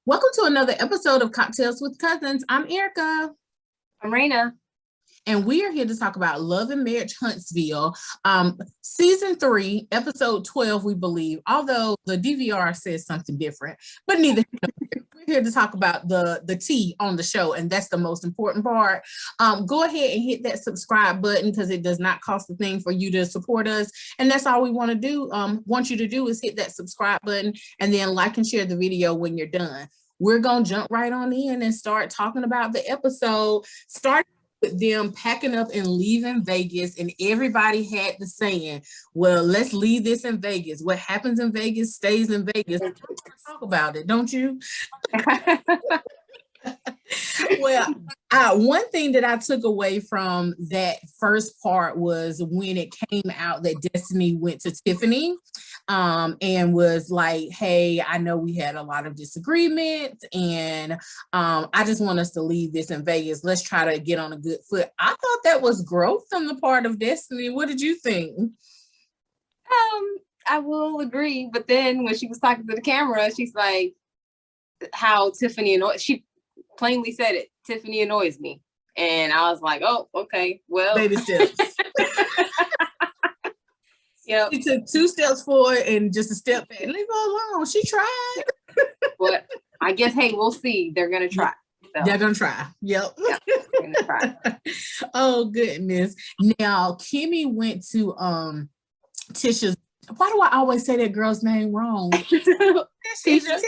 Welcome to another episode of Cocktails with Cousins. I'm Erica. I'm Raina. And we are here to talk about Love and Marriage Huntsville, season 3, episode 12, we believe, although the DVR says something different, but neither. We're here to talk about the tea on the show, and that's the most important part. Go ahead and hit that subscribe button because it does not cost a thing for you to support us, and that's all we want to do. Want you to do is hit that subscribe button and then like and share the video when you're done. We're gonna jump right on in and start talking about the episode. Start with them packing up and leaving Vegas, and everybody had the saying, well, let's leave this in Vegas. What happens in Vegas stays in Vegas. Talk about it, don't you? Well, one thing that I took away from that first part was when it came out that Destiny went to Tiffany and was like, hey, I know we had a lot of disagreements and I just want us to leave this in Vegas. Let's try to get on a good foot. I thought that was growth on the part of Destiny. What did you think? I will agree. But then when she was talking to the camera, she's like, how Tiffany annoys, she plainly said it, Tiffany annoys me. And I was like, oh, okay, well. Baby steps. Yep. She took 2 steps forward and just a step back. Leave her alone. She tried. But I guess, hey, we'll see. They're going to try. So. They're going to try. Yep. They're going to try. Oh, goodness. Now, Kimmy went to Tisha's. Why do I always say that girl's name wrong? Tisha.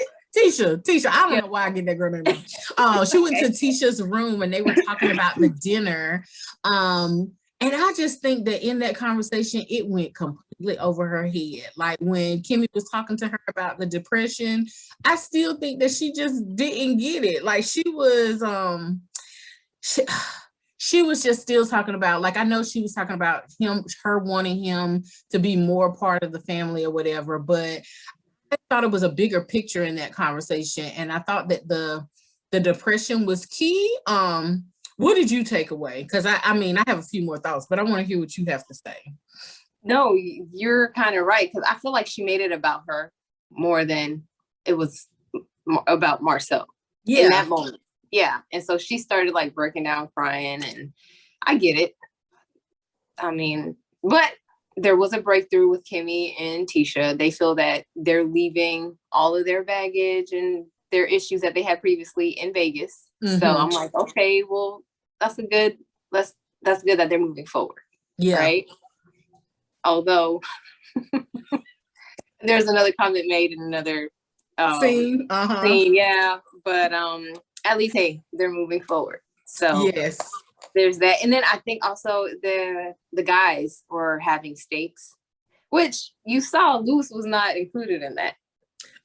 I don't know why I get that girl name wrong. She went to Tisha's room and they were talking about the dinner. And I just think that in that conversation, it went completely over her head. Like when Kimmy was talking to her about the depression, I still think that she just didn't get it. Like she was just still talking about, like, I know she was talking about her wanting him to be more part of the family or whatever, but I thought it was a bigger picture in that conversation. And I thought that the depression was key. What did you take away? Because I mean, I have a few more thoughts, but I want to hear what you have to say. No, you're kind of right. Because I feel like she made it about her more than it was about Marcel. Yeah. In that moment. Yeah. And so she started like breaking down, crying, and I get it. I mean, but there was a breakthrough with Kimmy and Tisha. They feel that they're leaving all of their baggage and their issues that they had previously in Vegas. Mm-hmm. So I'm like, okay, well, that's good that they're moving forward. Yeah. Right. Although there's another comment made in another scene. Scene. Yeah. But at least, hey, they're moving forward. So yes. There's that. And then I think also the guys were having steaks, which you saw Luce was not included in that.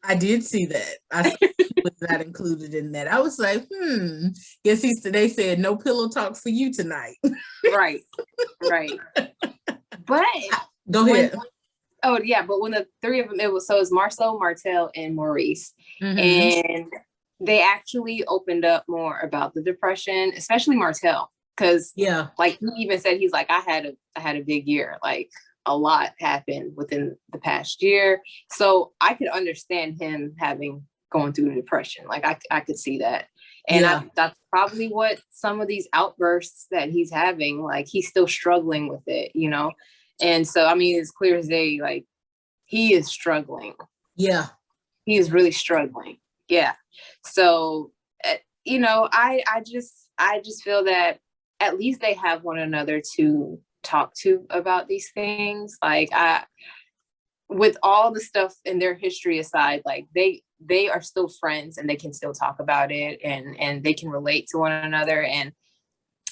I did see that. I was not included in that. I was like, guess they said no pillow talk for you tonight. Right. But go ahead. But when the three of them, it was Marcel, Martel, and Maurice. Mm-hmm. And they actually opened up more about the depression, especially Martel. Because like he even said, he's like, I had a big year. Like a lot happened within the past year. So I could understand him going through depression. Like I could see that. And that's probably what some of these outbursts that he's having, like he's still struggling with it, you know? And so, I mean, it's clear as day, like he is struggling. Yeah. He is really struggling. Yeah. So, you know, I just feel that at least they have one another to talk to about these things. Like with all the stuff in their history aside, like they are still friends and they can still talk about it and they can relate to one another. And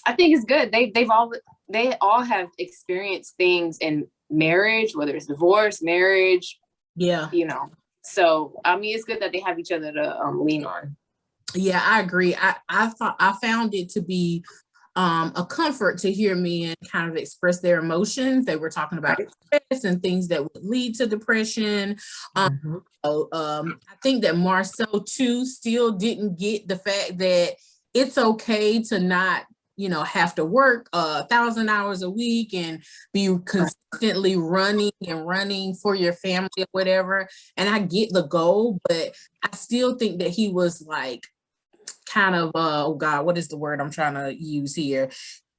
I think it's good. They all have experienced things in marriage, whether it's divorce, marriage, you know. So I mean, it's good that they have each other to lean on. Yeah, I agree. I found it to be a comfort to hear men kind of express their emotions. They were talking about stress and things that would lead to depression. I think that Marcel too still didn't get the fact that it's okay to not, have to work 1,000 hours a week and be consistently running for your family or whatever. And I get the goal, but I still think that he was like kind of, oh God, what is the word I'm trying to use here?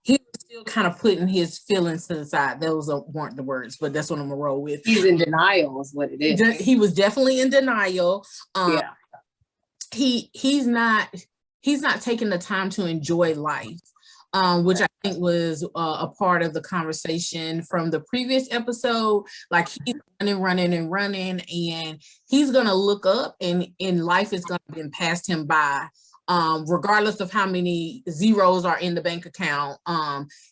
He was still kind of putting his feelings to the side. Those weren't the words, but that's what I'm gonna roll with. He's in denial is what it is. He was definitely in denial. Yeah. He's not taking the time to enjoy life, which I think was a part of the conversation from the previous episode. Like, he's running, and he's gonna look up, and life is gonna be past him by. Regardless of how many zeros are in the bank account,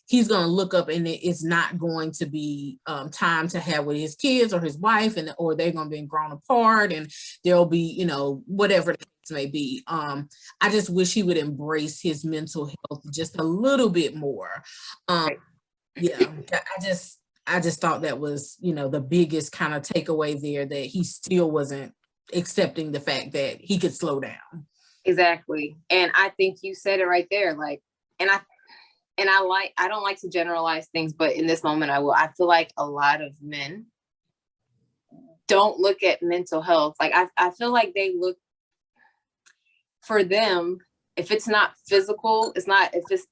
he's going to look up, and it's not going to be time to have with his kids or his wife, or they're going to be grown apart, and there'll be, whatever the case may be. I just wish he would embrace his mental health just a little bit more. Yeah, I just thought that was, the biggest kind of takeaway there, that he still wasn't accepting the fact that he could slow down. Exactly. And I think you said it right there. Like, I don't like to generalize things, but in this moment I will. I feel like a lot of men don't look at mental health. Like, I feel like they look, for them, if it's not physical, if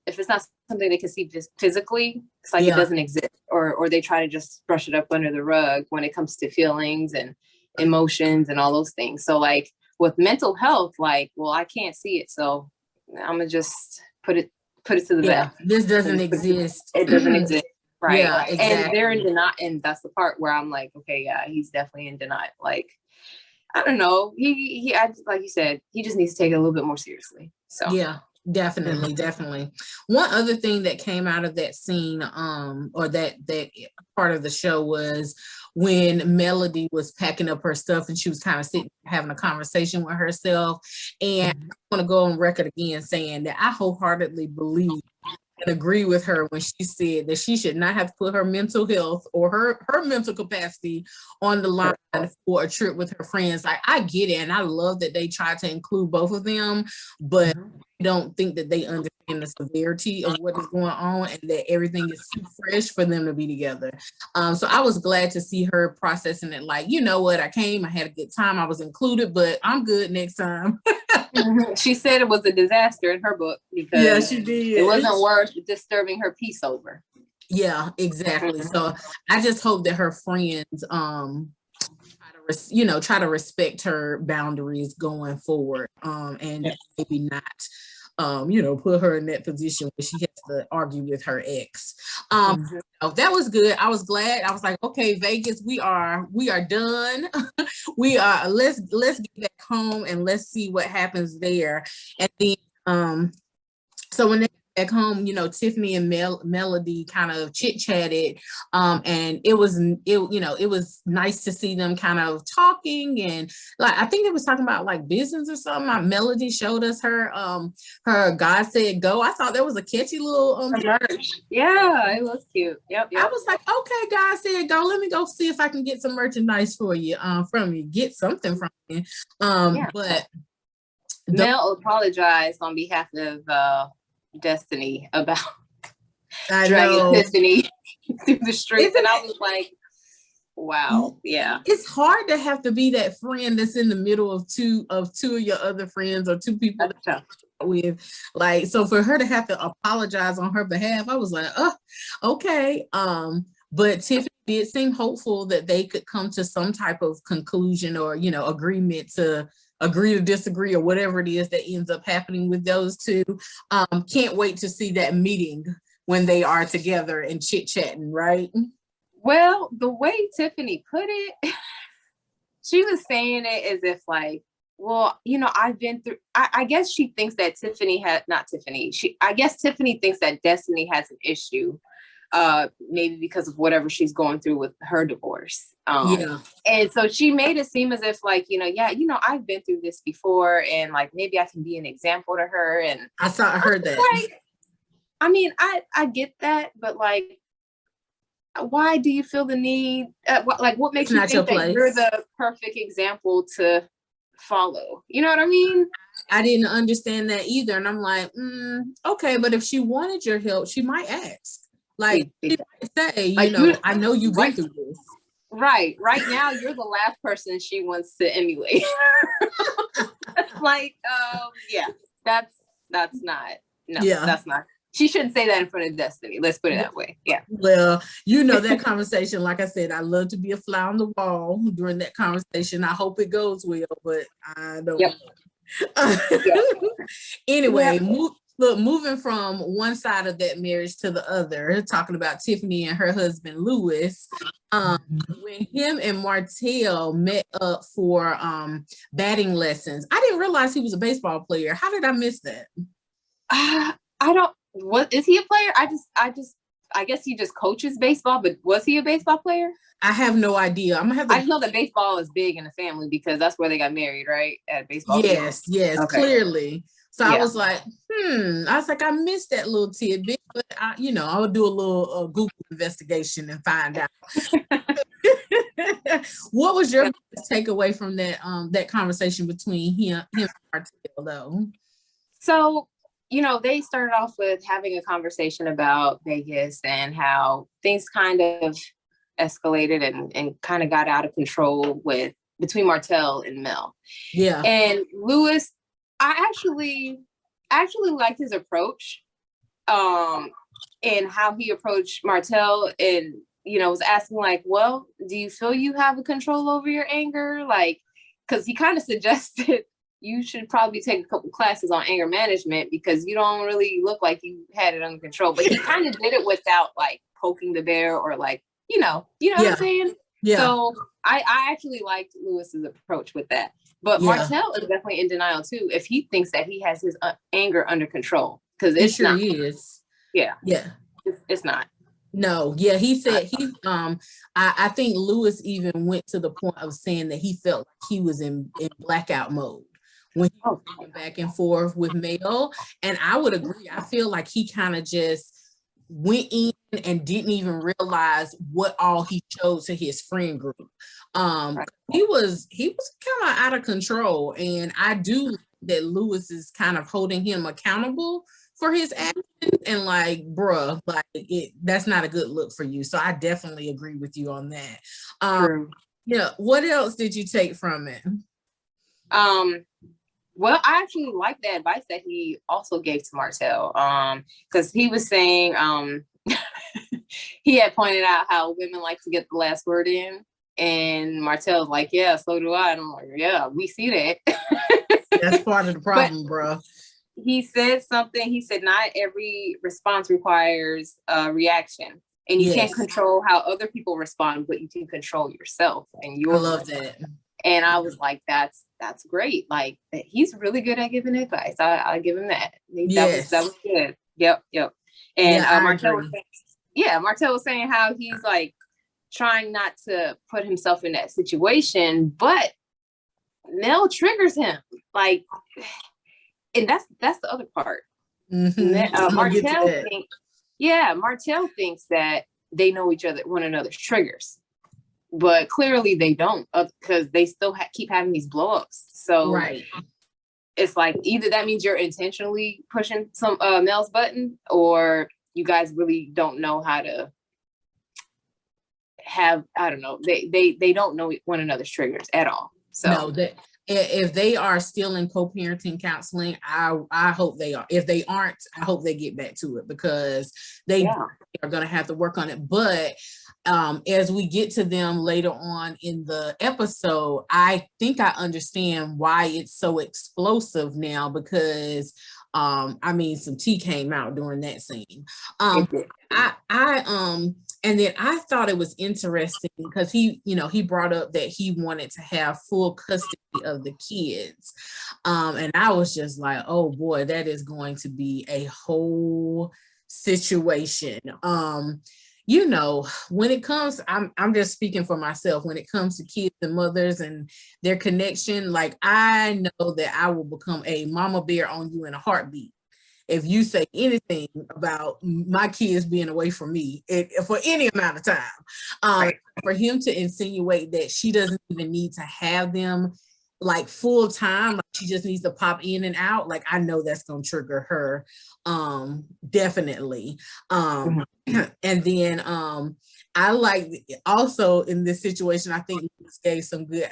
it's not something they can see physically, it's like, it doesn't exist, or they try to just brush it up under the rug when it comes to feelings and emotions and all those things. So like, with mental health, like, well, I can't see it, so I'm gonna just put it to the back. This doesn't exist. It doesn't exist, right? Yeah, exactly. And they're in denial, and that's the part where I'm like, okay, yeah, he's definitely in denial. Like, I don't know, like you said, he just needs to take it a little bit more seriously. So yeah. Definitely. One other thing that came out of that scene, or that part of the show, was when Melody was packing up her stuff and she was kind of sitting having a conversation with herself. And I want to go on record again saying that I wholeheartedly believe and agree with her when she said that she should not have to put her mental health or her mental capacity on the line for a trip with her friends. Like, I get it, and I love that they try to include both of them, but I don't think that they understand the severity of what is going on, and that everything is too fresh for them to be together. So I was glad to see her processing it, like, you know what, I came, I had a good time, I was included, but I'm good next time. She said it was a disaster in her book, because she did. It wasn't worth disturbing her peace over. Yeah, exactly. So I just hope that her friends try to respect her boundaries going forward, and maybe not put her in that position where she has to argue with her ex. That was good. I was glad. I was like, okay, Vegas, we are done. Let's get back home and let's see what happens there. And then so when they back home, Tiffany and Melody kind of chit-chatted, and it was nice to see them kind of talking, and like, I think they was talking about like business or something. Melody showed us her God Said Go. I thought that was a catchy little merch. Yeah, it was cute. Yep. I was like, okay, God Said Go. Let me go see if I can get some merchandise for you, from you, get something from you. But Mel apologized on behalf of Destiny about dragging Tiffany through the streets, and I was like, wow, yeah, it's hard to have to be that friend that's in the middle of two of your other friends, or two people that with, like, so for her to have to apologize on her behalf, I was like, oh, okay. But Tiffany did seem hopeful that they could come to some type of conclusion, or agreement to agree to disagree, or whatever it is that ends up happening with those two. Can't wait to see that meeting when they are together and chit-chatting, right? Well, the way Tiffany put it, she was saying it as if like, well, I've been through, I guess she thinks that I guess Tiffany thinks that Destiny has an issue, maybe because of whatever she's going through with her divorce. And so she made it seem as if like, I've been through this before, and like, maybe I can be an example to her. And I heard that. Like, I mean, I get that, but like, why do you feel the need? What makes you think that you're the perfect example to follow. You know what I mean? I didn't understand that either. And I'm like, okay, but if she wanted your help, she might ask. Like, she might say, like, I know you've been through this. Right now, you're the last person she wants to emulate. Like, yeah, that's not. No, yeah. That's not. She shouldn't say that in front of Destiny. Let's put it that way. Yeah. Well, that conversation, like I said, I love to be a fly on the wall during that conversation. I hope it goes well, but I don't know. Anyway, moving from one side of that marriage to the other, talking about Tiffany and her husband, Lewis, when him and Martell met up for batting lessons, I didn't realize he was a baseball player. How did I miss that? I don't. What is he a player? I guess he just coaches baseball, but was he a baseball player? I have no idea. I just know that baseball is big in the family because that's where they got married, right? At baseball. Yes, okay. Clearly. So I was like, I missed that little tidbit, but I would do a little Google investigation and find out. What was your takeaway from that conversation between him and Martell, though? So, they started off with having a conversation about Vegas and how things kind of escalated and kind of got out of control between Martell and Mel. Yeah. And Lewis, I actually liked his approach, and how he approached Martell, and was asking like, well, do you feel you have a control over your anger? Like, because he kind of suggested you should probably take a couple classes on anger management because you don't really look like you had it under control. But he kind of did it without like poking the bear or like, what I'm saying? Yeah. So I actually liked Lewis's approach with that. But Martell is definitely in denial too if he thinks that he has his anger under control, because it sure not. is. Yeah. Yeah. It's not. No, yeah, he said I think Lewis even went to the point of saying that he felt like he was in blackout mode when he was going back and forth with Mel. And I would agree. I feel like he kind of just went in and didn't even realize what all he showed to his friend group. He was kind of out of control, and I do like that Lewis is kind of holding him accountable for his actions, and like, bruh, like that's not a good look for you. So I definitely agree with you on that. Yeah. What else did you take from it? Well, I actually like the advice that he also gave to Martell, because he was saying he had pointed out how women like to get the last word in, and Martell's like, yeah, so do I. And I'm like, yeah, we see that. That's part of the problem, bro. He said something. He said, not every response requires a reaction, and you can't control how other people respond, but you can control yourself and your. I love that. And I was like, that's great. Like, he's really good at giving advice. I give him that. That was good. Yep. And Martell was saying how he's like trying not to put himself in that situation, but Mel triggers him. Like, and that's the other part. Martell thinks that they know one another's triggers, but clearly they don't, because they still keep having these blow-ups. So it's like either that means you're intentionally pushing some Mel's button, or you guys really don't know how to have, I don't know, they don't know one another's triggers at all. So no, if they are still in co-parenting counseling, I hope they are. If they aren't, I hope they get back to it, because they are going to have to work on it. But as we get to them later on in the episode, I think I understand why it's so explosive now, because some tea came out during that scene. And then I thought it was interesting because he brought up that he wanted to have full custody of the kids. And I was just like, oh boy, that is going to be a whole situation. When it comes, I'm just speaking for myself, when it comes to kids and mothers and their connection, like, I know that I will become a mama bear on you in a heartbeat if you say anything about my kids being away from me for any amount of time. For him to insinuate that she doesn't even need to have them like full time, like she just needs to pop in and out, like I know that's gonna trigger her, definitely. And then I like also in this situation, I think Lucas gave some good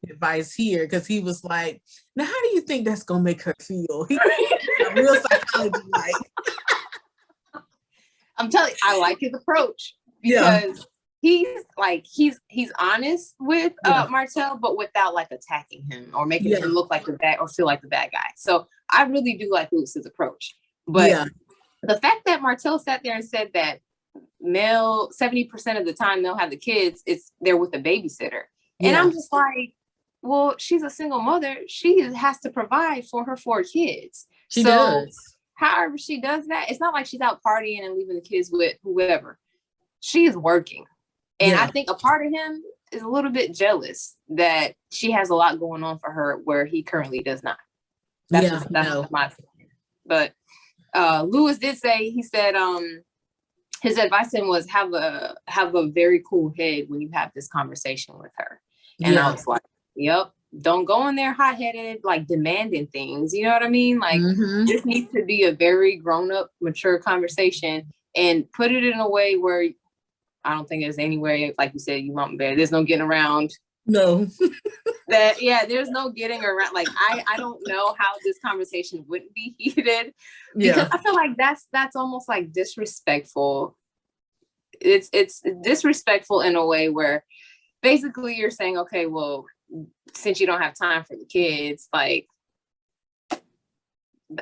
advice here, because he was like, now how do you think that's gonna make her feel? He real psychology, like. I'm telling you, I like his approach, because he's honest with Martell, but without like attacking him or making him look like the bad or feel like the bad guy. So I really do like Lewis's approach. But the fact that Martell sat there and said that 70% of the time they'll have the kids, they're with a babysitter. And I'm just like, well, she's a single mother. She has to provide for her 4 kids. She does. However she does that, it's not like she's out partying and leaving the kids with whoever. She is working. And I think a part of him is a little bit jealous that she has a lot going on for her where he currently does not. That's my opinion. But Lewis did say, he said his advice to him was have a very cool head when you have this conversation with her. And I was like, yep. Don't go in there hot-headed, like demanding things. You know what I mean? Like this needs to be a very grown-up, mature conversation, and put it in a way where I don't think there's any way, like you said, you want better. There's no getting around. No. There's no getting around. Like I don't know how this conversation wouldn't be heated, because I feel like that's almost like disrespectful. It's disrespectful in a way where basically you're saying, okay, well, since you don't have time for the kids, like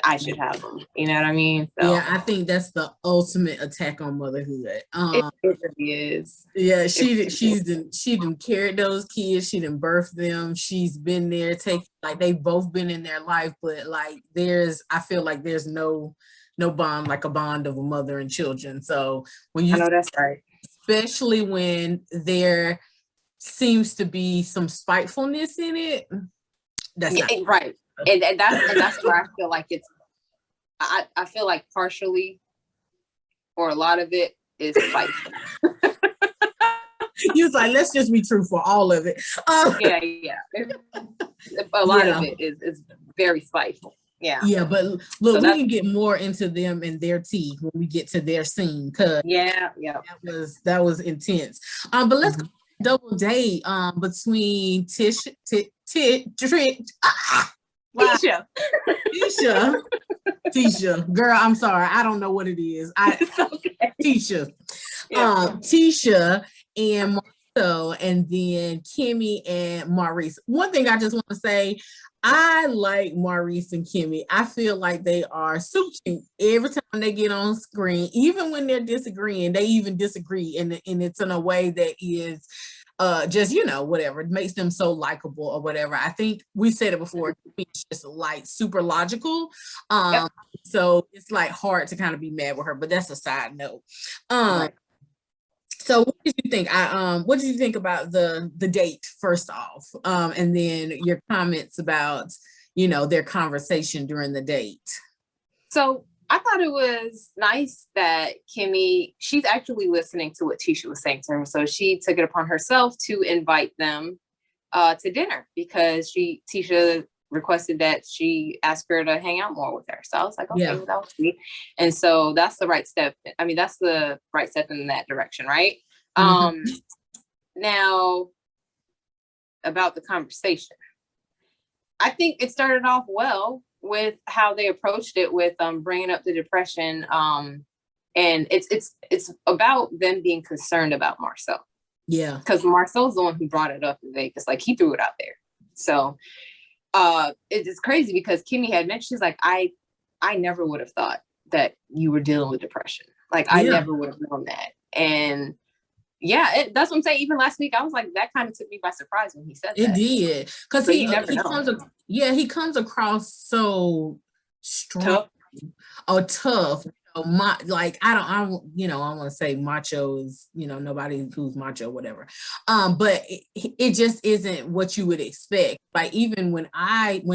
I should have them. You know what I mean? So, I think that's the ultimate attack on motherhood. It really is. Yeah, she didn't carry those kids. She didn't birth them. She's been there, like they've both been in their life, but like I feel like there's no bond like a bond of a mother and children. So when you, I know that's right, especially when there seems to be some spitefulness in it. That's right. And that's where I feel like I feel like partially or a lot of it is spiteful. He was like, let's just be truthful, all of it. A lot of it is very spiteful. Yeah, but look, we can get more into them and their tea when we get to their scene, because that was intense. But let's go double date between Tisha. Tisha, girl, I'm sorry, I don't know what it is. Tisha, Tisha and Marcel, and then Kimmy and Maurice. One thing I just want to say, I like Maurice and Kimmy. I feel like they are so cute every time they get on screen, even when they're disagreeing. They even disagree, and it's in a way that is just, whatever, it makes them so likable or whatever. I think we said it before, it's just like super logical. So it's like hard to kind of be mad with her, but that's a side note. So what did you think? What did you think about the date first off? And then your comments about, their conversation during the date. So I thought it was nice that Kimmy, she's actually listening to what Tisha was saying to her. So she took it upon herself to invite them to dinner, because Tisha requested that she ask her to hang out more with her. So I was like, okay, well, that was sweet. And so that's the right step. I mean, that's the right step in that direction, right? Now, about the conversation, I think it started off well with how they approached it with bringing up the depression, and it's about them being concerned about Marcel. Yeah, because Marcel's the one who brought it up in Vegas. Like, he threw it out there. So it's crazy, because Kimmy had mentioned, she's like, I never would have thought that you were dealing with depression. Like, I never would have known that. And that's what I'm saying. Even last week, I was like, that kind of took me by surprise when he said that. It did, because so he comes across so strong, tough. I want to say macho is, nobody who's macho, whatever. But it just isn't what you would expect. Like, even when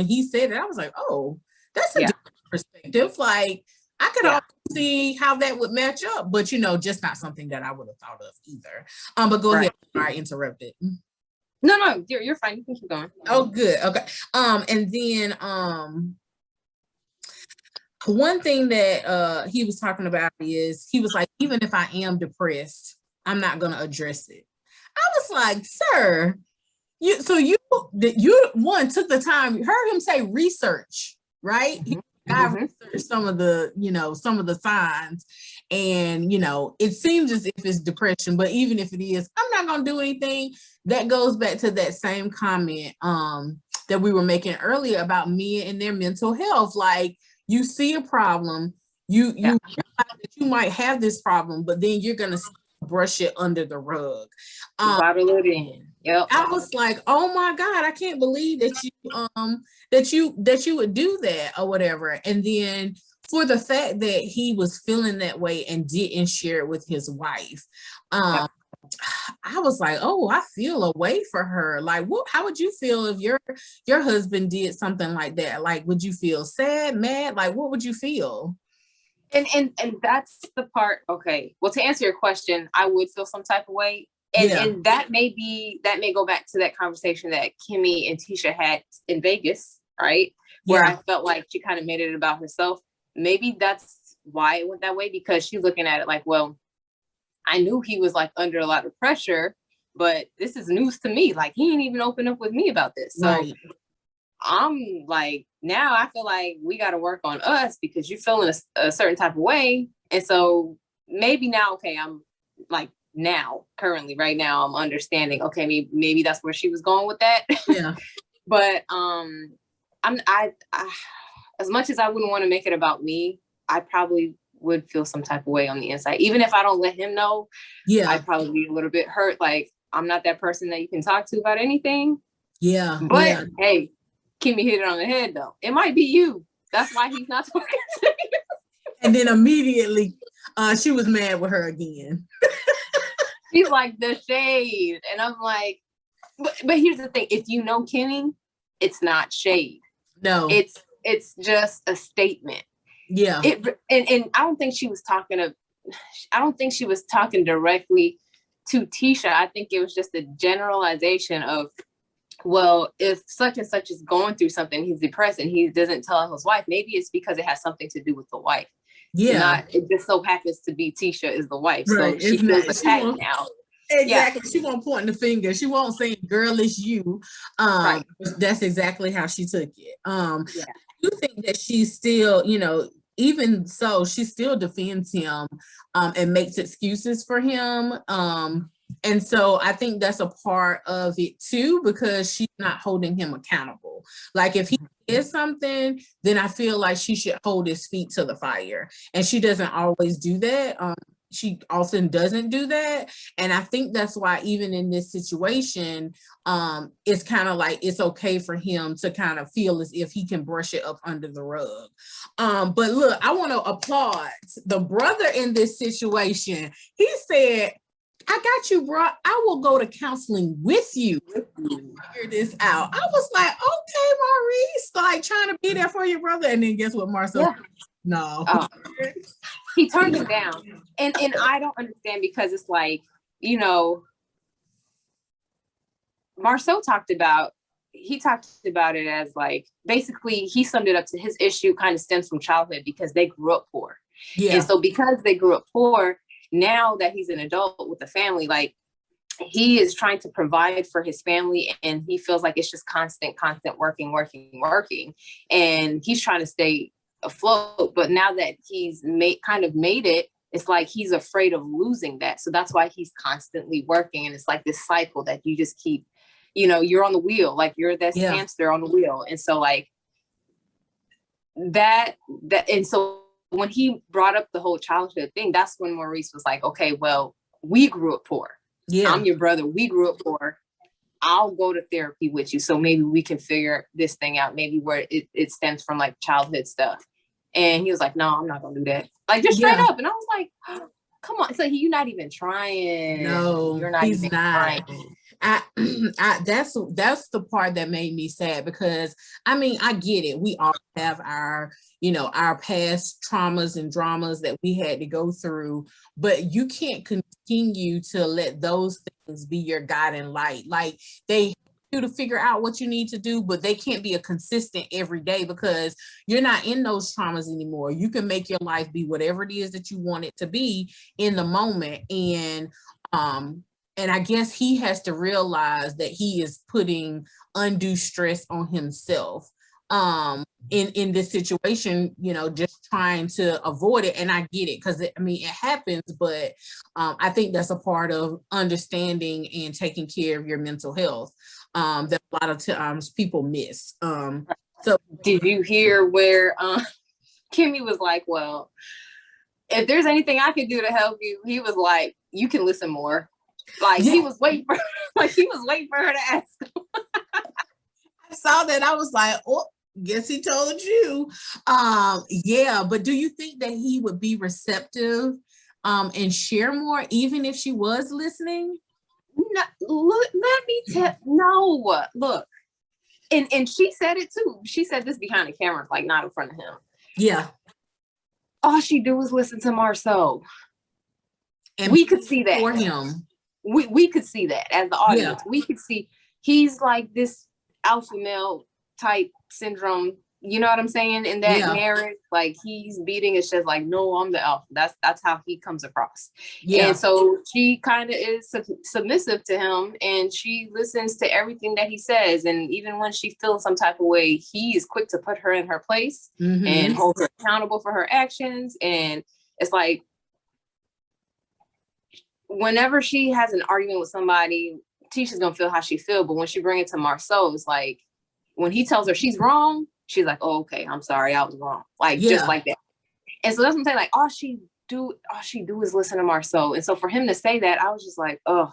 he said it, I was like, oh, that's a different perspective. Like, I could also see how that would match up, but just not something that I would have thought of either. But go ahead. I interrupted. No, you're fine. You can keep going. Oh, good. Okay. And then one thing that he was talking about is he was like, even if I am depressed, I'm not gonna address it. I was like, sir, you one took the time, you heard him say research, right? I researched some of the signs, and it seems as if it's depression, but even if it is, I'm not gonna do anything. That goes back to that same comment that we were making earlier about men and their mental health. Like, you see a problem, you realize that you might have this problem, but then you're gonna brush it under the rug. Bottle it in. Yep. I was like, oh my God, I can't believe that you would do that or whatever. And then for the fact that he was feeling that way and didn't share it with his wife, I was like, oh, I feel a way for her. Like, how would you feel if your husband did something like that? Like, would you feel sad, mad? Like, what would you feel? And that's the part. Okay. Well, to answer your question, I would feel some type of way. And that may go back to that conversation that Kimmy and Tisha had in Vegas, right? Where I felt like she kind of made it about herself. Maybe that's why it went that way, because she's looking at it like, well, I knew he was like under a lot of pressure, but this is news to me. Like, he ain't even open up with me about this. So I'm like, now I feel like we got to work on us, because you're feeling a certain type of way. And so maybe now, okay, I'm like, currently right now, I'm understanding, okay, maybe that's where she was going with that. Yeah. But I as much as I wouldn't want to make it about me, I probably would feel some type of way on the inside. Even if I don't let him know, I'd probably be a little bit hurt. Like, I'm not that person that you can talk to about anything. Yeah. But hey, Kimmy hit it on the head though. It might be you. That's why he's not talking to you. And then immediately she was mad with her again. She's like, the shade. And I'm like, but here's the thing. If you know Kimmy, it's not shade. No. It's just a statement. Yeah. And I don't think she was talking directly to Tisha. I think it was just a generalization of, well, if such and such is going through something, he's depressed and he doesn't tell his wife, maybe it's because it has something to do with the wife. Yeah. It just so happens to be Tisha is the wife. Right. So she feels attacked now. Exactly. Yeah. She won't point the finger. She won't say, girl, it's you. Right. That's exactly how she took it. You think that she's still, even so, she still defends him and makes excuses for him. And so I think that's a part of it too, because she's not holding him accountable. Like, if he is something, then I feel like she should hold his feet to the fire. And she doesn't always do that. She often doesn't do that. And I think that's why even in this situation, it's kind of like it's okay for him to kind of feel as if he can brush it up under the rug. But look, I want to applaud the brother in this situation. He said, I got you, bro. I will go to counseling with you to figure this out. I was like, okay, Maurice, like trying to be there for your brother. And then guess what, Marcel? Yeah. No. He turned it down. And I don't understand, because it's like, Marcel talked about it as like, basically he summed it up to his issue kind of stems from childhood, because they grew up poor. Yeah. And so because they grew up poor, now that he's an adult with a family, like, he is trying to provide for his family, and he feels like it's just constant working. And he's trying to stay afloat. But now that he's made it, it's like he's afraid of losing that. So that's why he's constantly working. And it's like this cycle that you just keep, you're on the wheel, like you're that hamster on the wheel. And so like that, and so when he brought up the whole childhood thing, that's when Maurice was like, okay, well, we grew up poor. Yeah. I'm your brother. We grew up poor. I'll go to therapy with you. So maybe we can figure this thing out. Maybe where it stems from like childhood stuff. And he was like, no, I'm not going to do that. Like, just straight up. And I was like, oh, come on. It's like, you're not even trying. No, you're not even trying. That's the part that made me sad, because I mean, I get it. We all have our, our past traumas and dramas that we had to go through, but you can't continue to let those things be your guiding light. Like, they help you to figure out what you need to do, but they can't be a consistent every day, because you're not in those traumas anymore. You can make your life be whatever it is that you want it to be in the moment. And I guess he has to realize that he is putting undue stress on himself in this situation, just trying to avoid it. And I get it, because it happens, but I think that's a part of understanding and taking care of your mental health that a lot of times people miss. So did you hear where Kimmy was like, well, if there's anything I could do to help you, he was like, you can listen more. Like, he was waiting for her to ask him. I saw that. I was like, oh, guess he told you. Yeah, but do you think that he would be receptive and share more, even if she was listening? No, look, look. And she said it too. She said this behind the camera, like not in front of him. Yeah. All she do is listen to Marceau. And we could see that for him. We could see that as the audience. Yeah. We could see he's like this alpha male type syndrome. You know what I'm saying? In that marriage, like, he's beating his chest, like, no, I'm the alpha. That's how he comes across. Yeah. And so she kind of is submissive to him, and she listens to everything that he says. And even when she feels some type of way, he is quick to put her in her place and hold her accountable for her actions. And it's like, whenever she has an argument with somebody, Tisha's gonna feel how she feels. But when she brings it to Marceau, it's like, when he tells her she's wrong, she's like, oh, okay, I'm sorry, I was wrong. Like, just like that. And so that's what I'm saying. Like, all she do is listen to Marceau. And so for him to say that, I was just like, oh,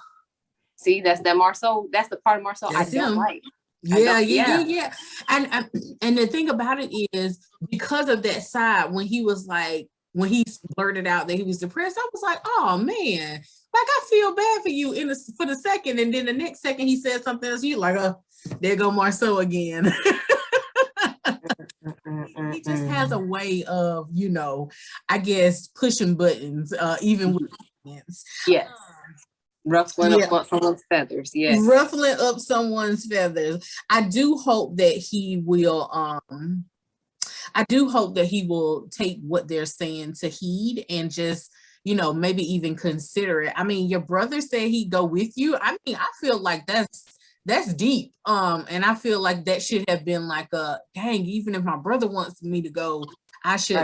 see, that's that Marceau. That's the part of Marceau I don't like. Yeah. And the thing about it is, because of that side, when he blurted out that he was depressed, I was like, oh man, like, I feel bad for you for the second, and then the next second he said something else, you like, oh, there go Marceau again. He just has a way of, I guess, pushing buttons, even with clients. Yes. Ruffling up someone's feathers. Yes. Ruffling up someone's feathers. I do hope that he will take what they're saying to heed, and just, maybe even consider it. I mean, your brother said he'd go with you. I mean, I feel like that's deep. And I feel like that should have been like dang, even if my brother wants me to go, I should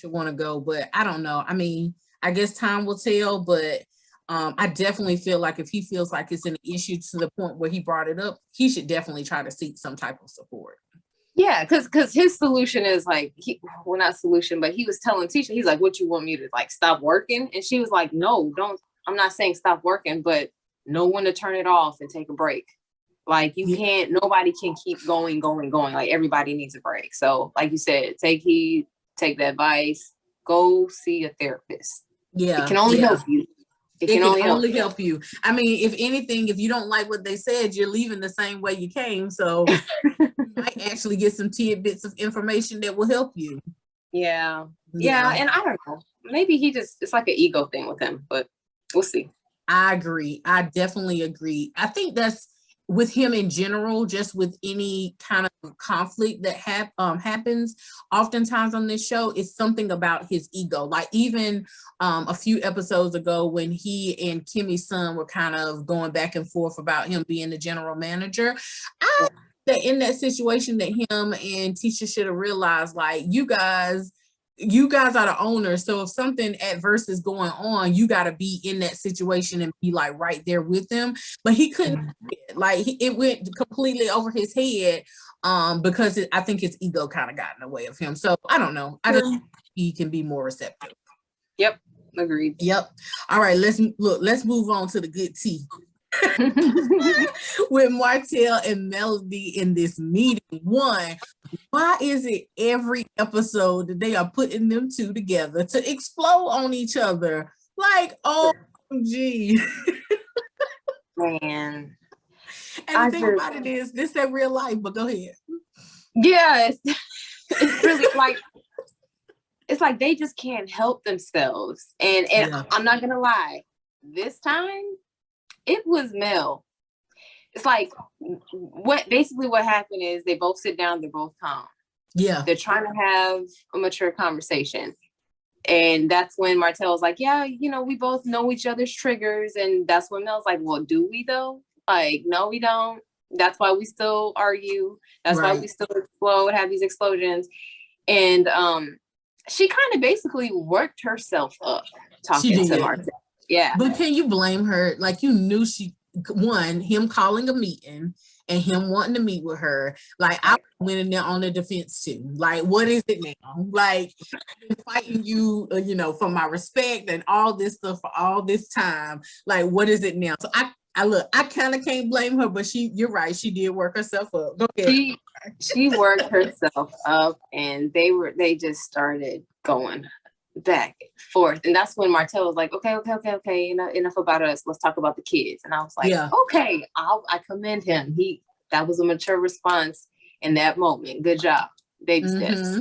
want to go. But I don't know. I mean, I guess time will tell, but I definitely feel like if he feels like it's an issue to the point where he brought it up, he should definitely try to seek some type of support. Yeah, because his solution is like, not solution, but he was telling Tisha, he's like, what, you want me to like stop working? And she was like, no, don't. I'm not saying stop working, but know when to turn it off and take a break. Like, you can't, nobody can keep going. Like, everybody needs a break. So like you said, take heed, take the advice, go see a therapist. Yeah. It can only help you. It can only help you. I mean, if anything, if you don't like what they said, you're leaving the same way you came. So you might actually get some tidbits of information that will help you. Yeah. And I don't know. Maybe it's like an ego thing with him, but we'll see. I agree. I definitely agree. I think that's with him in general, just with any kind of conflict that happens oftentimes on this show, it's something about his ego. Like, even a few episodes ago, when he and Kimmy's son were kind of going back and forth about him being the general manager, I think that in that situation that him and Tisha should have realized, like, you guys are the owners. So if something adverse is going on, you got to be in that situation and be like right there with them. But he couldn't, like, it went completely over his head because I think his ego kind of got in the way of him. So I don't know. I just think he can be more receptive. Yep. Agreed. Yep. All right. Let's move on to the good tea. With Martell and Melody in this meeting. One, why is it every episode that they are putting them two together to explode on each other? Like, OMG. Man, And the thing about it is, this is real life, but go ahead. Yeah, it's really like, it's like they just can't help themselves. And I'm not gonna lie, this time it was Mel. It's like what happened is they both sit down, they're both calm. Yeah. They're trying to have a mature conversation. And that's when Martell's like, yeah, we both know each other's triggers. And that's when Mel's like, well, do we though? Like, no, we don't. That's why we still argue. That's why we still explode, have these explosions. And she kind of basically worked herself up talking to Martell. Yeah. But can you blame her? Like, you knew him calling a meeting and him wanting to meet with her. Like, I went in there on the defense too. Like, what is it now? Like, I've been fighting you, for my respect and all this stuff for all this time. Like, what is it now? So I kind of can't blame her, but you're right. She did work herself up. Go ahead. She worked herself up, and they just started going back and forth. And that's when Martell was like, okay, enough about us. Let's talk about the kids. And I was like, okay, I commend him. That was a mature response in that moment. Good job. Baby steps.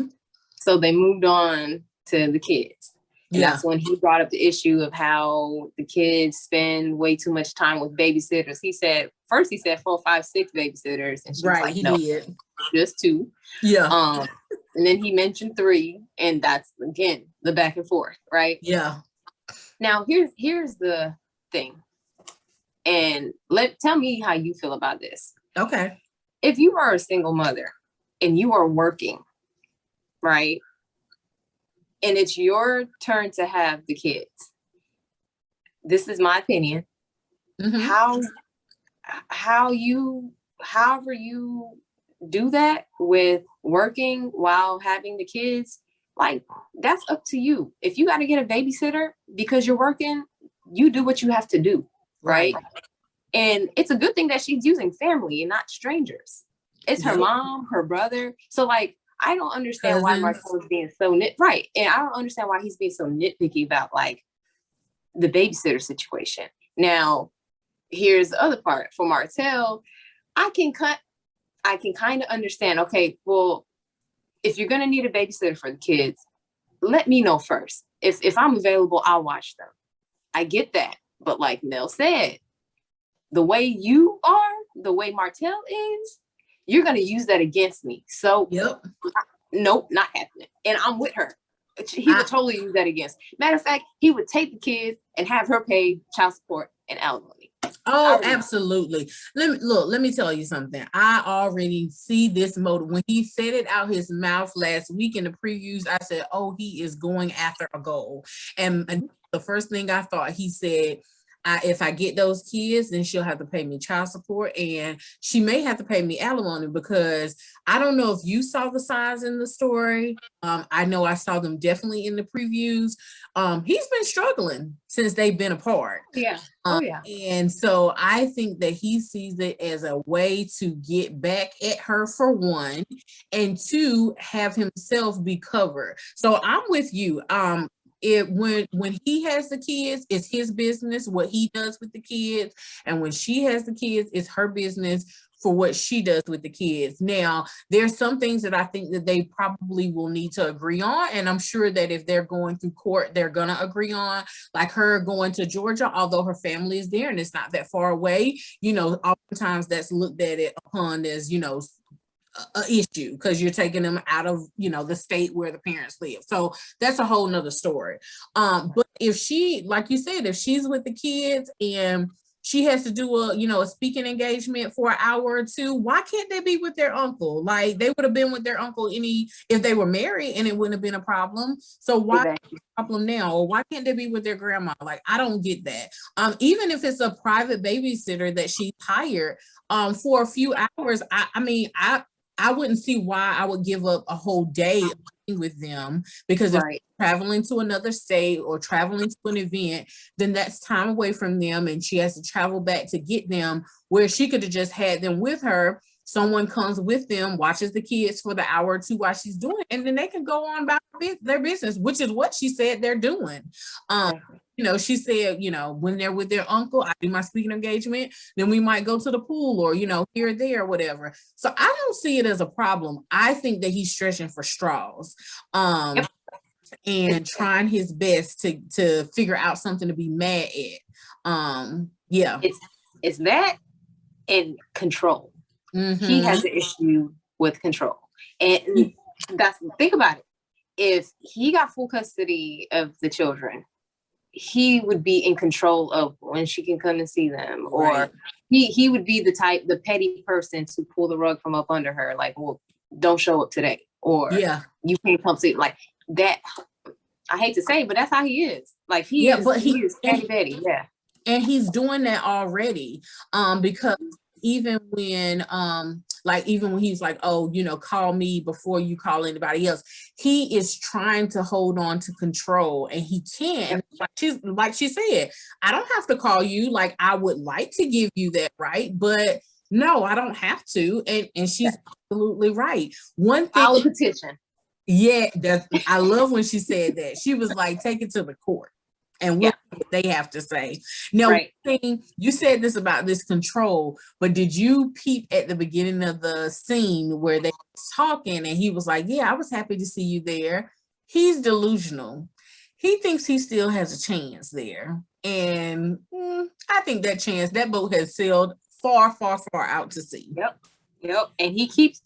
So they moved on to the kids. And that's when he brought up the issue of how the kids spend way too much time with babysitters. He said 4, 5, 6 babysitters. And she was like, no, just 2. Yeah. And then he mentioned 3. And that's, again, the back and forth, right? Yeah. Now, here's the thing. And tell me how you feel about this. Okay. If you are a single mother and you are working, right? And it's your turn to have the kids. This is my opinion. However you do that with working while having the kids, like, that's up to you. If you got to get a babysitter because you're working, you do what you have to do, right? And it's a good thing that she's using family and not strangers. It's her mom, her brother. So, like, I don't understand why Martell is being so right. And I don't understand why he's being so nitpicky about, like, the babysitter situation. Now, here's the other part. For Martell, I can kind of understand, okay, well, if you're going to need a babysitter for the kids, let me know first. If I'm available, I'll watch them. I get that. But like Mel said, the way you are, the way Martell is, you're going to use that against me. So, nope, not happening. And I'm with her. He would totally use that against. Matter of fact, he would take the kids and have her pay child support and alimony. Oh, absolutely. Let me tell you something. I already see this motive. When he said it out his mouth last week in the previews, I said, oh, he is going after a goal. And the first thing I thought, he said, if I get those kids, then she'll have to pay me child support, and she may have to pay me alimony, because I don't know if you saw the signs in the story. I know I saw them definitely in the previews. He's been struggling since they've been apart. Yeah. And so I think that he sees it as a way to get back at her, for one, and 2, have himself be covered. So I'm with you. When he has the kids, it's his business what he does with the kids, and when she has the kids, it's her business for what she does with the kids. Now, there's some things that I think that they probably will need to agree on, and I'm sure that if they're going through court, they're gonna agree on, like her going to Georgia, although her family is there and it's not that far away. Oftentimes that's looked at it upon as a issue, because you're taking them out of the state where the parents live. So that's a whole nother story. But if she, like you said, if she's with the kids and she has to do a speaking engagement for an hour or 2, why can't they be with their uncle? Like, they would have been with their uncle if they were married, and it wouldn't have been a problem. So why is it a problem now? Or why can't they be with their grandma? Like, I don't get that. Even if it's a private babysitter that she hired for a few hours, I wouldn't see why I would give up a whole day with them, because if they're traveling to another state or traveling to an event, then that's time away from them, and she has to travel back to get them, where she could have just had them with her. Someone comes with them, watches the kids for the hour or 2 while she's doing it, and then they can go on about their business, which is what she said they're doing. she said, when they're with their uncle, I do my speaking engagement, then we might go to the pool or, here or there, or whatever. So I don't see it as a problem. I think that he's stretching for straws. Yep. And trying his best to figure out something to be mad at. Yeah. It's that and control. Mm-hmm. He has an issue with control. And think about it. If he got full custody of the children, he would be in control of when she can come and see them. Right. Or he would be the petty person to pull the rug from up under her. Like, well, don't show up today. Or you can't come see, like that. I hate to say, but that's how he is. Like he is petty Betty. Yeah. And he's doing that already. Because even when he's like, oh, call me before you call anybody else, he is trying to hold on to control, and he can't. Like she said, I don't have to call you. Like, I would like to give you that right, but no, I don't have to. And she's absolutely right. One thing, file a petition. Yeah, I love when she said that. She was like, take it to the court. And what they have to say. Now, one thing, you said this about this control, but did you peep at the beginning of the scene where they was talking and he was like, yeah, I was happy to see you there. He's delusional. He thinks he still has a chance there. And I think that boat has sailed far, far, far out to sea. Yep. And he keeps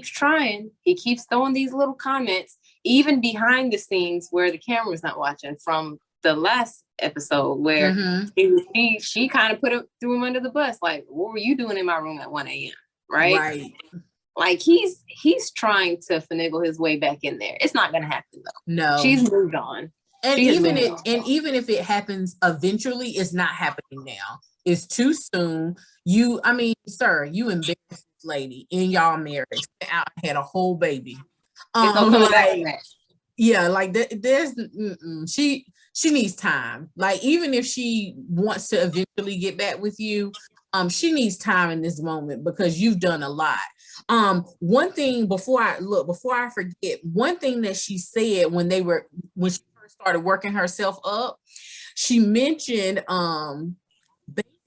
trying. He keeps throwing these little comments, even behind the scenes where the camera's not watching, from the last episode where she kind of threw him under the bus. Like, what were you doing in my room at 1 a.m.? Right. Like he's trying to finagle his way back in there. It's not gonna happen though. No, she's moved on. And even if it happens eventually, it's not happening now. It's too soon. Sir, you embarrassed this lady in y'all marriage. Had a whole baby. She needs time. Like, even if she wants to eventually get back with you, she needs time in this moment because you've done a lot. One thing before I forget, one thing that she said when she first started working herself up, she mentioned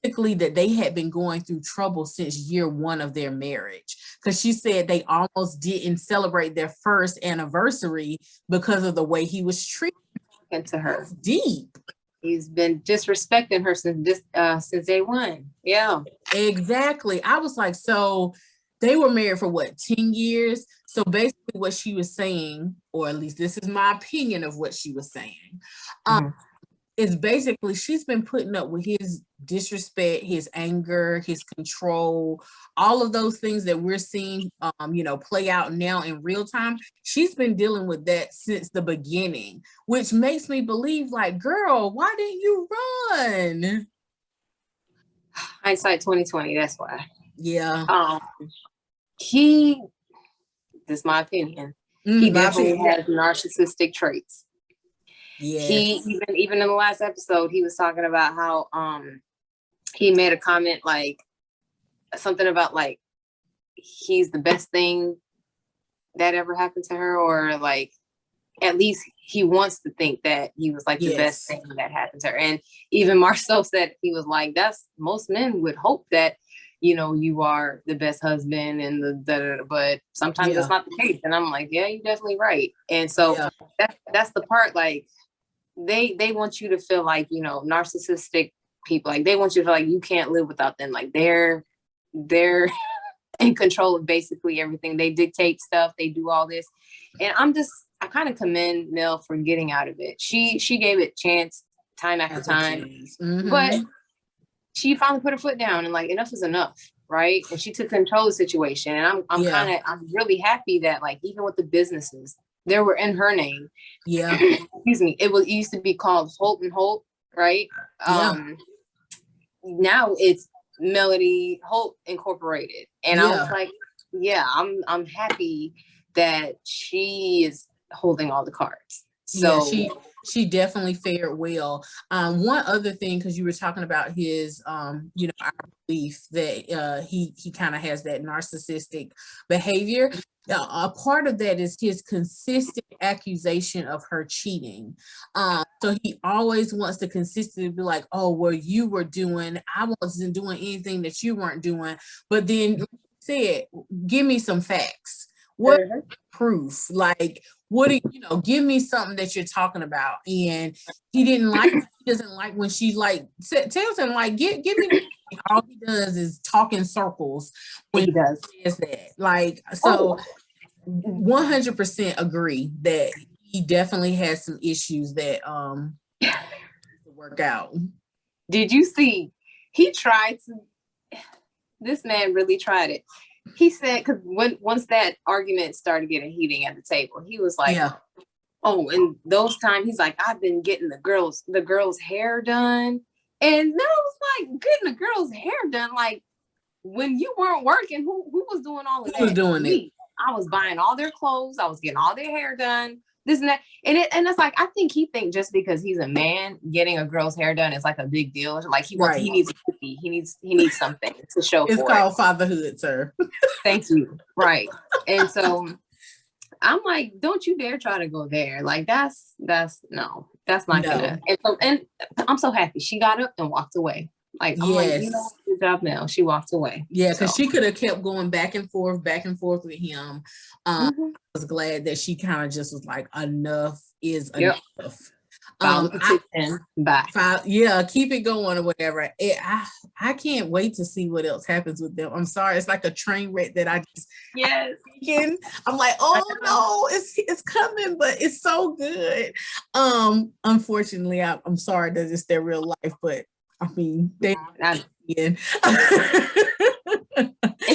basically that they had been going through trouble since year one of their marriage, because she said they almost didn't celebrate their first anniversary because of the way he was treating her. That's deep. He's been disrespecting her since day one. Yeah, exactly. I was like, so they were married for what, 10 years? So basically what she was saying, or at least this is my opinion of what she was saying, is basically she's been putting up with his disrespect, his anger, his control, all of those things that we're seeing, play out now in real time. She's been dealing with that since the beginning, which makes me believe, like, girl, why didn't you run? Hindsight 2020. That's why. Yeah. This is my opinion. He definitely has narcissistic traits. Yeah. He even in the last episode, he was talking about how he made a comment like something about like he's the best thing that ever happened to her, or like at least he wants to think that he was like the best thing that happened to her. And even Marcel said, he was like, that's, most men would hope that you are the best husband and but sometimes that's not the case. And I'm like, yeah, you're definitely right. And so that's the part, like they want you to feel like, narcissistic people, like they want you to feel like you can't live without them. Like they're in control of basically everything. They dictate stuff. They do all this. And I kind of commend Mel for getting out of it. She gave it chance time after time, but she finally put her foot down and like, enough is enough. Right. And she took control of the situation. And I'm really happy that like, even with the businesses, they were in her name. Yeah. Excuse me. It used to be called Holt and Holt. Right. Now it's Melody Holt Incorporated. And I was like, I'm happy that she is holding all the cards. So she definitely fared well. One other thing, because you were talking about his, our belief that he kind of has that narcissistic behavior. A part of that is his consistent accusation of her cheating. So he always wants to consistently be like, oh, well, you were doing, I wasn't doing anything that you weren't doing. But then like you said, give me some facts. What proof? Like, what do give me something that you're talking about. And he doesn't like when she like tells him, like, give me all he does is talk in circles when he does. He says that. Like, so 100% agree that he definitely has some issues that to work out. Did you see? He tried to. This man really tried it. He said, because once that argument started getting heating at the table, he was like, "Oh, and those times he's like, I've been getting the girl's hair done," and that was like getting the girl's hair done. Like when you weren't working, who was doing all of that? Who was doing it? I was buying all their clothes. I was getting all their hair done. This and that. And it's like, I think he thinks just because he's a man, getting a girl's hair done is like a big deal. Like he needs a cookie. He needs something to show it's for called it. Fatherhood, sir. Thank you. Right. And so I'm like, don't you dare try to go there. Like that's not gonna. And I'm so happy she got up and walked away. Like, I'm like, good job now. She walked away. Yeah, because she could have kept going back and forth with him. I was glad that she kind of just was like, enough is enough. Keep it going or whatever. I can't wait to see what else happens with them. I'm sorry, it's like a train wreck that I just I'm like, oh no, it's coming, but it's so good. Unfortunately, I'm sorry that it's their real life, but I mean, it's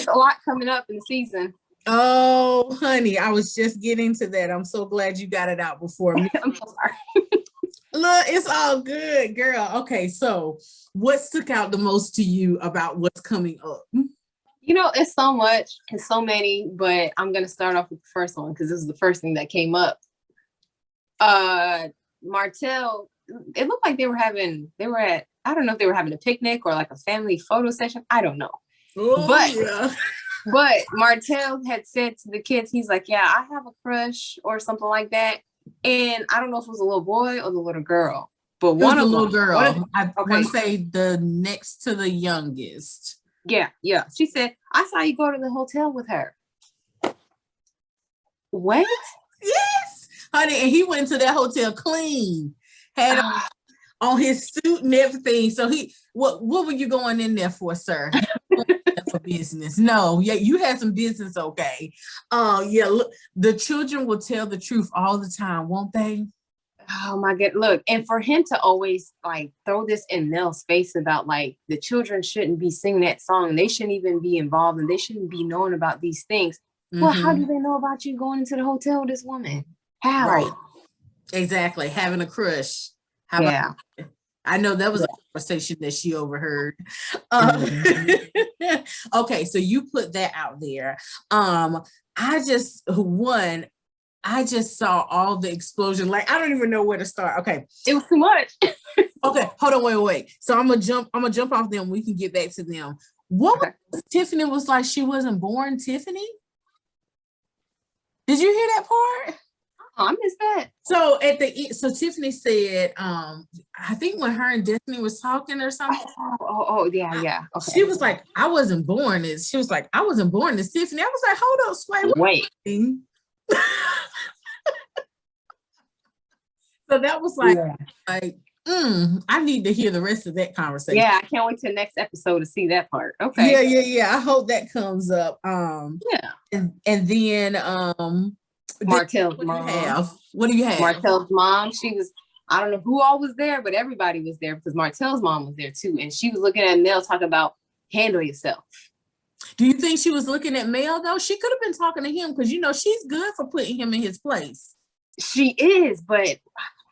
a lot coming up in the season. Oh, honey, I was just getting to that. I'm so glad you got it out before me. I'm sorry. Look, it's all good, girl. Okay, so what stuck out the most to you about what's coming up? It's so much, it's so many, but I'm gonna start off with the first one because this is the first thing that came up. Martell, it looked like they were at, I don't know if they were having a picnic or like a family photo session. I don't know. But Martell had said to the kids, he's like, yeah, I have a crush or something like that. And I don't know if it was a little boy or the little girl, but one of the little girl. I want to say the next to the youngest. Yeah. She said, I saw you go to the hotel with her. What? Yes, honey. And he went to that hotel clean. Had on his suit and everything. So what were you going in there for, sir? For business. No, you had some business, okay. Look, the children will tell the truth all the time, won't they? Oh my God. Look, and for him to always like throw this in Nell's face about like the children shouldn't be singing that song, they shouldn't even be involved and they shouldn't be knowing about these things. Well, how do they know about you going into the hotel with this woman? How? Right. Exactly. Having a crush. How about I know that was a conversation that she overheard. Okay, so you put that out there. I just saw all the explosion. Like, I don't even know where to start. Okay. It was too much. Okay, hold on, wait. So I'm gonna jump off them. We can get back to them. What was Tiffany was like she wasn't born Tiffany? Did you hear that part? I missed that. So at the end, so Tiffany said, I think when her and Destiny was talking or something. Yeah. Okay. She was like, I wasn't born as. She was like, I wasn't born as Tiffany. I was like, hold up, wait. So that was like, I need to hear the rest of that conversation. Yeah, I can't wait till the next episode to see that part. Okay. Yeah. I hope that comes up. And then Martell's mom. What do you have? Martell's mom. She was, I don't know who all was there, but everybody was there because Martell's mom was there too. And she was looking at Mel talking about handle yourself. Do you think she was looking at Mel though? She could have been talking to him because she's good for putting him in his place. She is, but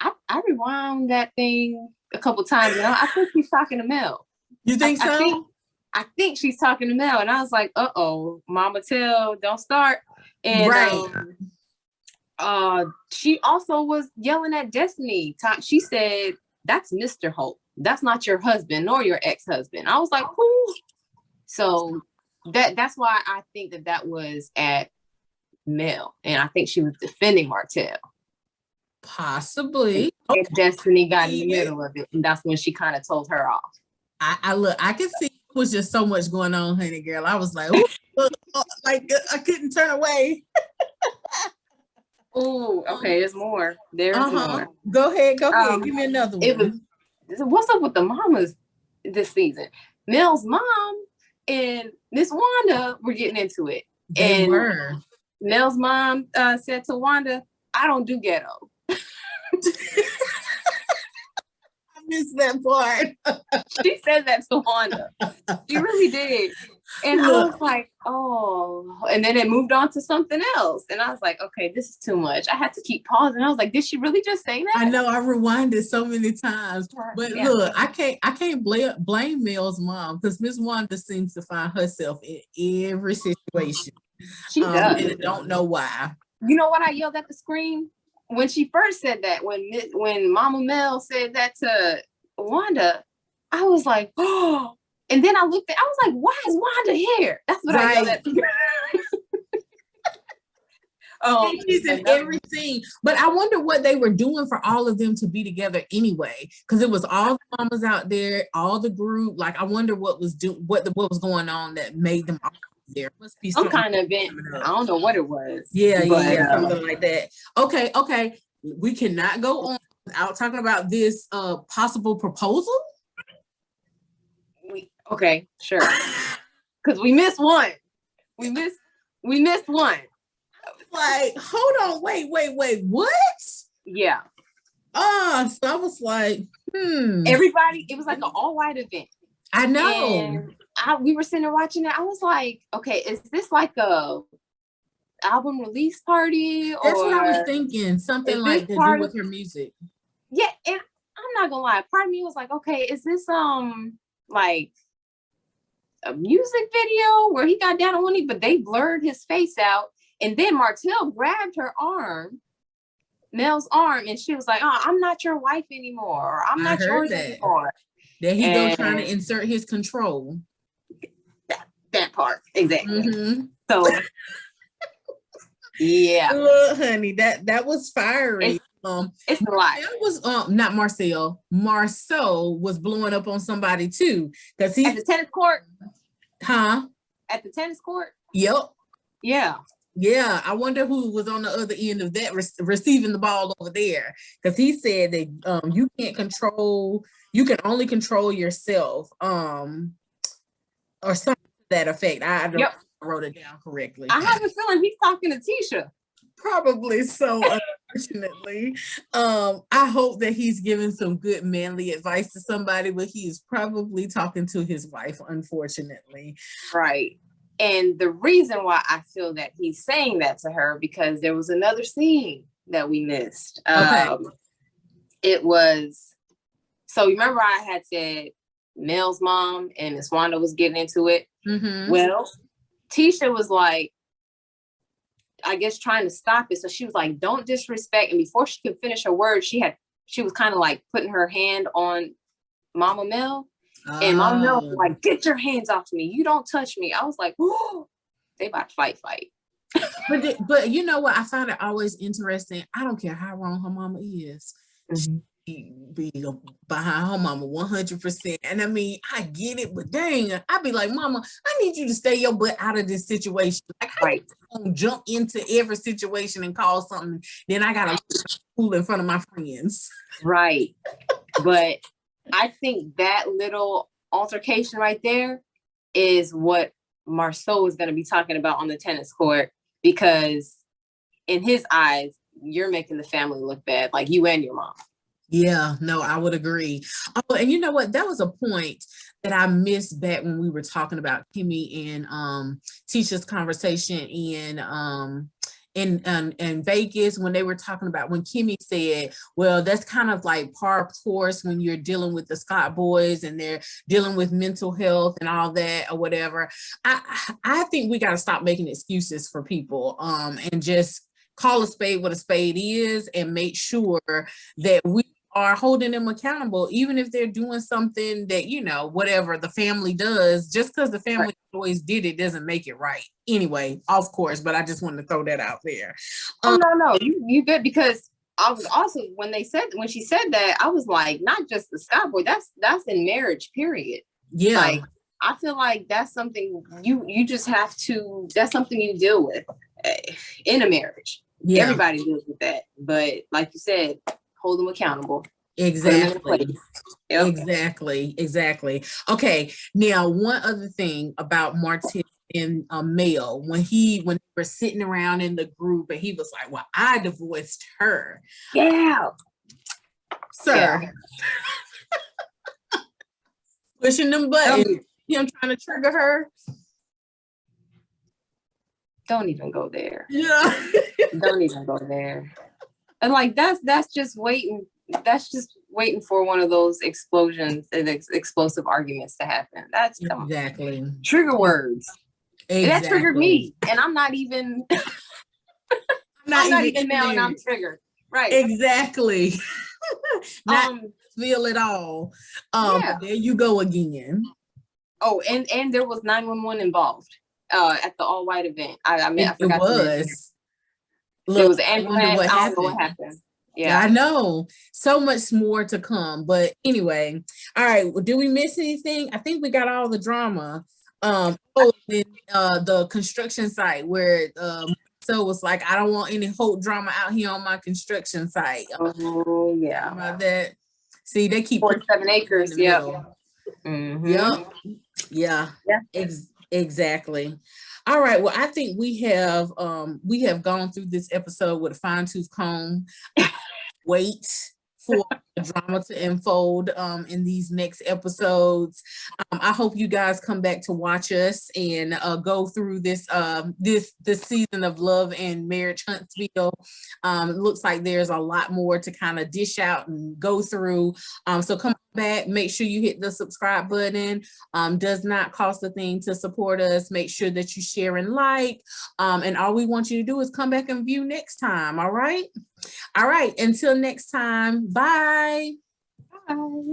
I rewound that thing a couple times and I think she's talking to Mel. You think so? I think she's talking to Mel, and I was like, Mama Tell, don't start. And she also was yelling at Destiny. She said, that's Mr. Holt. That's not your husband nor your ex-husband. I was like, who? So that's why I think that was at Mel. And I think she was defending Martell. Possibly. And Destiny got in the middle of it, and that's when she kind of told her off. I look, I could see it was just so much going on, honey girl. I was like, ooh, like I couldn't turn away. Oh, okay. There's more. There's more. Go ahead. Give me another one. What's up with the mamas this season? Mel's mom and Miss Wanda were getting into it. They were. Mel's mom said to Wanda, "I don't do ghetto." I missed that part. She said that to Wanda. She really did. And I was like, oh. And then it moved on to something else. And I was like, okay, this is too much. I had to keep pausing. I was like, did she really just say that? I know, I rewinded so many times. But look, I can't blame Mel's mom, because Miss Wanda seems to find herself in every situation. She does. And I don't know why. You know what I yelled at the screen? When she first said that, when Mama Mel said that to Wanda, I was like, oh. And then I looked at, I was like, why is Wanda here? That's what I yelled at. She's in every scene. But I wonder what they were doing for all of them to be together anyway. Because it was all the mamas out there, all the group. Like, I wonder what was going on that made them all there. Must be some kind of event. I don't know what it was. Yeah, something like that. Okay. We cannot go on without talking about this possible proposal. Okay, sure. Because we missed one. We missed one. Like, hold on, wait, what? Yeah. So I was like, Everybody, it was like an all-white event. I know. And we were sitting there watching it. I was like, okay, is this like a album release party? That's what I was thinking. Something like to do with her music. Yeah, and I'm not gonna lie. Part of me was like, okay, is this like a music video where he got down on one knee, but they blurred his face out, and then Martell grabbed her arm, Mel's arm, and she was like, "Oh, I'm not your wife anymore. Or, I'm not yours anymore." There he goes trying to insert his control. That part exactly. Mm-hmm. So, yeah, look, honey, that was fiery. It's a lot. It was not Marcel. Marceau was blowing up on somebody too, because he's at the tennis court. Huh? At the tennis court. Yep. Yeah. I wonder who was on the other end of that receiving the ball over there, because he said that you can only control yourself, or something to that effect. I don't. Yep. I wrote it down correctly. I have a feeling he's talking to Tisha. Probably so, unfortunately. I hope that he's giving some good manly advice to somebody, but he is probably talking to his wife, unfortunately. Right. And the reason why I feel that he's saying that to her, because there was another scene that we missed. It was, so remember I had said Mel's mom and Miss Wanda was getting into it. Mm-hmm. Well, Tisha was like, I guess trying to stop it. So she was like, don't disrespect. And before she could finish her words, she was kind of like putting her hand on Mama Mel. And Mama Mel was like, get your hands off me. You don't touch me. I was like, oh, they about to fight. But you know what? I find it always interesting. I don't care how wrong her mama is. Mm-hmm. She be behind her mama 100%. And I mean, I get it, but dang, I'd be like, Mama, I need you to stay your butt out of this situation. Like, how you gonna jump into every situation and cause something, then I gotta fool in front of my friends. Right. But I think that little altercation right there is what Marceau is going to be talking about on the tennis court, because in his eyes, you're making the family look bad, like you and your mom. Yeah, no, I would agree. Oh, and you know what? That was a point that I missed back when we were talking about Kimmy and Tisha's conversation in Vegas, when they were talking about, when Kimmy said, well, that's kind of like par of course when you're dealing with the Scott boys and they're dealing with mental health and all that or whatever. I think we got to stop making excuses for people and just call a spade what a spade is, and make sure that we are holding them accountable, even if they're doing something that, you know, whatever the family does. Just because the family always did it doesn't make it right. Anyway, of course, but I just wanted to throw that out there. No, you good, because I was also, when she said that, I was like, not just the Scott boy, that's in marriage, period. Yeah. Like, I feel like that's something you just have to, that's something you deal with in a marriage. Yeah. Everybody deals with that. But like you said, hold them accountable. Exactly. Yep. Exactly. Okay. Now, one other thing about Martez and Mel, when we were sitting around in the group and he was like, well, I divorced her. Yeah. Sir. Yeah. Pushing them buttons, him trying to trigger her. Don't even go there. Yeah. Don't even go there. And like, that's just waiting. That's just waiting for one of those explosions and explosive arguments to happen. That's exactly trigger words. Exactly. And that triggered me, and I'm not even. I'm not even male, and I'm triggered. Right. Exactly. Not feel it all. Yeah. But there you go again. Oh, and there was 911 involved at the all white event. I mean, I forgot to mention. Look, there was an ambulance. I don't know what happened. Yeah, I know. So much more to come. But anyway, all right. Well, did we miss anything? I think we got all the drama. The construction site where so was like, I don't want any Hope drama out here on my construction site. Oh yeah. About that. See, they keep 47 acres. Yeah. Yep. Yeah. Exactly. All right. Well, I think we have gone through this episode with a fine-tooth comb. Wait for the drama to unfold in these next episodes. I hope you guys come back to watch us and go through this season of Love and Marriage Huntsville. It looks like there's a lot more to kind of dish out and go through. So come back, make sure you hit the subscribe button. Does not cost a thing to support us. Make sure that you share and like. And all we want you to do is come back and view next time. All right. All right. Until next time. Bye. Bye.